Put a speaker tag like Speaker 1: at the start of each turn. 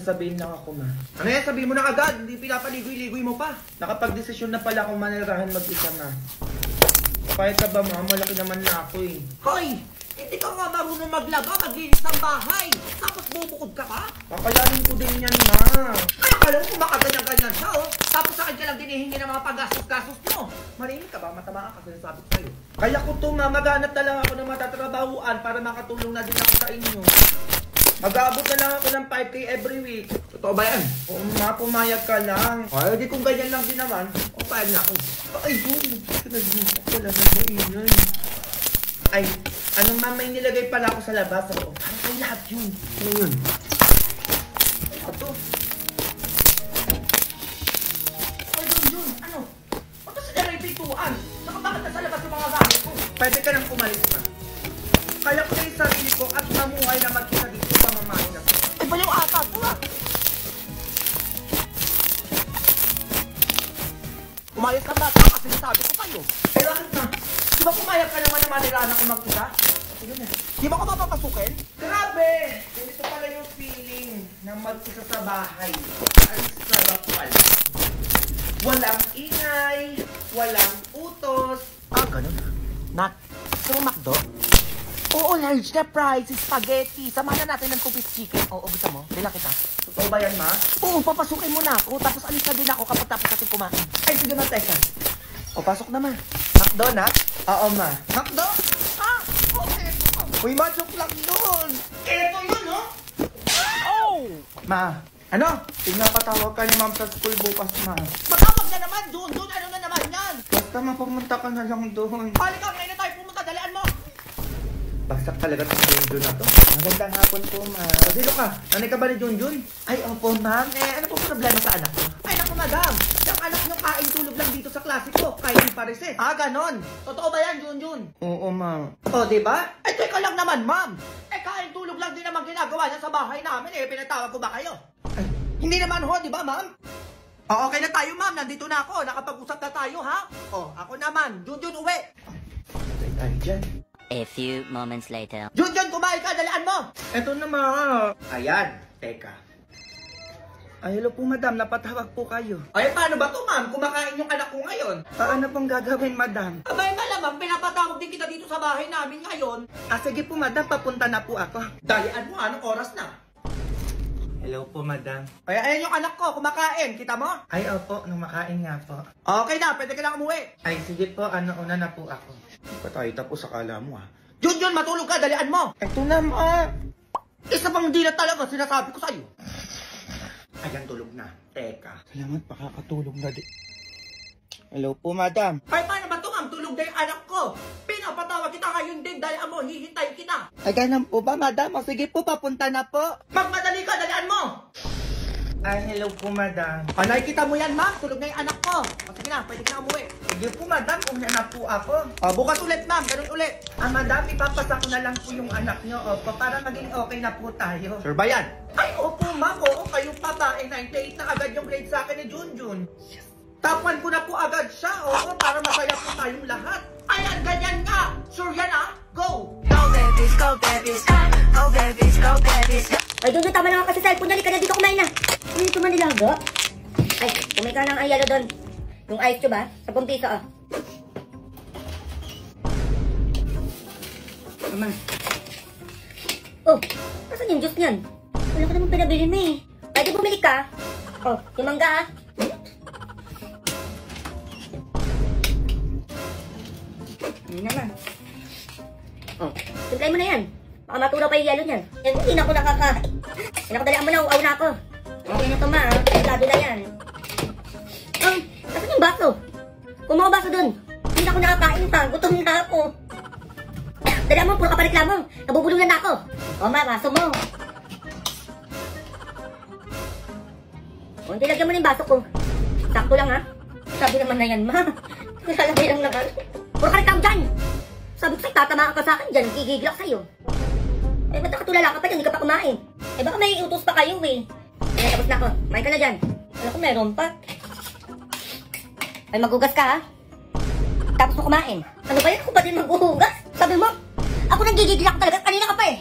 Speaker 1: sasabihin lang ako, ma. Ano yan? Sabihin mo na agad. Hindi pinapaligoy-ligoy mo pa. Nakapag-desisyon na pala akong manirahan mag-isa, ma. Kahit ka ba, ma? Malaki naman na ako eh.
Speaker 2: Hoy! Hindi ka nga marunong maglaba, maglinis ng bahay. Tapos bubukod ka pa?
Speaker 1: Kakayanin ko din yan, ma.
Speaker 2: Ay, akala mo kumakaganyan-ganyan siya, oh. Tapos sa akin ka lang dinihingi ng mga paggastos-gastos mo. Marinig ka ba? Matama ka kasi nasabi ko sa'yo.
Speaker 1: Kaya ko to, ma. Maghanap na lang ako ng matatrabahuan para makatulong na din ako sa inyo. Mag-aabot na lang ako ng 5K every week.
Speaker 2: Totoo ba yan?
Speaker 1: Oo, ma. Pumayag ka lang. Ay, di kung ganyan lang din naman.
Speaker 2: O, payag na ako.
Speaker 1: Ay, wala na maingay. Ay, anong mamay nilagay pala ako sa labas? Para kayo lahat yun.
Speaker 2: Ano yun?
Speaker 1: Ito.
Speaker 2: Ay, yun. Ano? Ano sa daray pituan? Saka bakit nasa labas yung mga gamit ko?
Speaker 1: Pwede ka nang umalis na. Kaya ko na yung sarili ko at mamuhay na mag-isa dito sa mamahay na to.
Speaker 2: Ay, ba yung atas ko ah? Umayos ka ba? Kasi nasabi ko kayo.
Speaker 1: Ay, bakit na?
Speaker 2: Di ba pumayag ka naman na manirahan ako mag-isa?
Speaker 1: Sige na.
Speaker 2: Di ba ko mapapasukin?
Speaker 1: Grabe! Ganito pala yung feeling ng mag-isa sa bahay. Ang sarap pala. Walang ingay, walang utos.
Speaker 2: Ah, ganun. Nat, gusto mo McDo? Oo, large na fries, spaghetti. Samahan na natin ng two-piece chicken. Oo, gusto mo? Bila kita.
Speaker 1: Totoo ba yan, ma?
Speaker 2: Oo, papasukin mo na ako. Tapos alis na din ako kapag tapos natin kumain.
Speaker 1: Ay, sige ma, teka.
Speaker 2: O, pasok naman.
Speaker 1: McDo, na? Oo, ma.
Speaker 2: McDo? Ah! Okay.
Speaker 1: Uy, ma, joke lang yun.
Speaker 2: Ito yun, no? Oh!
Speaker 1: Ma, ano? Pinapatawag ka ni ma'am sa school bukas, ma.
Speaker 2: Matawag na naman, Jun. Ano na naman yan?
Speaker 1: Basta mapumunta ka na lang doon.
Speaker 2: Halika, ngayon na tayo pumunta. Dalian mo.
Speaker 1: Bagsak talaga itong Junjun na to. Magandang hapon po, ma. O, sino ka? Nanay ka ba ni Junjun? Ay, opo, ma'am.
Speaker 2: Ano po problema sa anak ko? Ay, naku, madam. Yung anak nyo kain tulog lang dito sa klase ko. Kain pa rin. Ah, ganon. Totoo ba yan, Junjun?
Speaker 1: Oo, ma.
Speaker 2: O, diba? Ay, teka lang naman, ma'am. Kain tulog lang din naman ginagawa niya sa bahay namin. Pinatawag ko ba kayo?
Speaker 1: Ay,
Speaker 2: Hindi naman ho, diba, ma'am? O, okay na tayo, ma'am. Nandito na ako. Nakapag-usap na tayo, ha? O, ako naman. Junjun, uwi.
Speaker 1: patay tayo dyan.
Speaker 3: A few moments later.
Speaker 2: Junjun, kumain ka. Dalian mo.
Speaker 1: Eto na, ma. Ayan, teka. Ay, hello po, madam. Napatawag po kayo.
Speaker 2: Ay, paano ba to, ma'am? Kumakain yung anak ko ngayon.
Speaker 1: Ano pong gagawin, madam?
Speaker 2: Abay, malamang pinapatawag din kita dito sa bahay namin ngayon.
Speaker 1: Sige po, madam. Papunta na po ako.
Speaker 2: Dalian mo, anong oras na?
Speaker 1: Hello po, madam.
Speaker 2: Ay, ayan yung anak ko, kumakain. Kita mo?
Speaker 1: Ay, opo. Nung makain nga po.
Speaker 2: Okay na, pwede ka na umuwi.
Speaker 1: Ay, sige po. Una na po ako. Hindi pa tayo tapos akala mo, ha?
Speaker 2: Junjun, matulog ka, dalian mo.
Speaker 1: Eto na, ma.
Speaker 2: Isa pang di na talaga, sinasabi ko sa'yo. Ayan, tulog na. Teka.
Speaker 1: Salamat, makakatulog na di. Hello po, madam.
Speaker 2: Ay, paano ba ito, ma'am? Tulog na yung anak ko. Pinapatawag kita ngayon din, dalian mo, hihintay kita.
Speaker 1: Ay, ganun po ba, madam? O, sige po, papunta na po.
Speaker 2: Magmadali ka, dalian mo.
Speaker 1: Ay, hello po, madam.
Speaker 2: Nakikita mo yan, ma'am? Tulog na yung anak ko. O, sige na, pwede ka na umuwi.
Speaker 1: Sige po, madam. Una na po ako.
Speaker 2: Bukas ulit, ma'am. Ganun ulit.
Speaker 1: Madam, ipapasa ko na lang po yung anak nyo, opo, para maging okay na po tayo.
Speaker 2: Sure ba yan? Ay, opo, ma'am. Oo, kayong babae. 98 na agad yung grade sa akin ni Junjun. Yes. Tapuan ko na po agad siya, oo, para masaya po tayong lahat. Ayan, ganyan nga. Sure yan, ah. Go!
Speaker 4: Go babies, go babies, go babies, go babies.
Speaker 5: Ay, doon tama na nga kasi cellphone. Dali ka na dito kumain na. Hindi ito man nilaga. Ay, kumain ka ng ayalo doon. Yung ice cube ba? 10 piso, oh. Mama. Oh, nasan yung juice niyan? Wala ka naman pinabili mo eh. Pwede bumili ka. Oh, yung mangga ah. Ano naman? Oh, simplay mo na yan. Baka matulaw pa yung yelo niyan. Yan, hindi na ako nakakain. Dalian mo na, uaw na ako. Okay na ito ma, sigado na yan. Nasaan yung baso? Kung mga baso dun, hindi na ako nakakain pa. Gutom na ako. Dalian mo, puro ka pa reklamo. Kabubulungan na ako. O ma, baso mo. O, nilagyan mo na yung baso ko. Sakto lang ha. Sabi naman na yan ma. Lalagay lang naman. Puro ka reklamo dyan. Sabi ko sa'yo, tatamaan ka sa akin dyan. Gigigil ako sa'yo. Eh, ba't nakatulala ka pa dyan? Hindi ka pa kumain. Eh, baka may utos pa kayo eh. Eh, tapos na ako. Kumain ka na dyan. Alam ko, meron pa. Ay, maghugas ka ha? Tapos mo kumain. Ano ba yan? Ako ba din maghuhugas? Sabi mo, ako nang gigigil ako talaga. Kanina ka pa eh.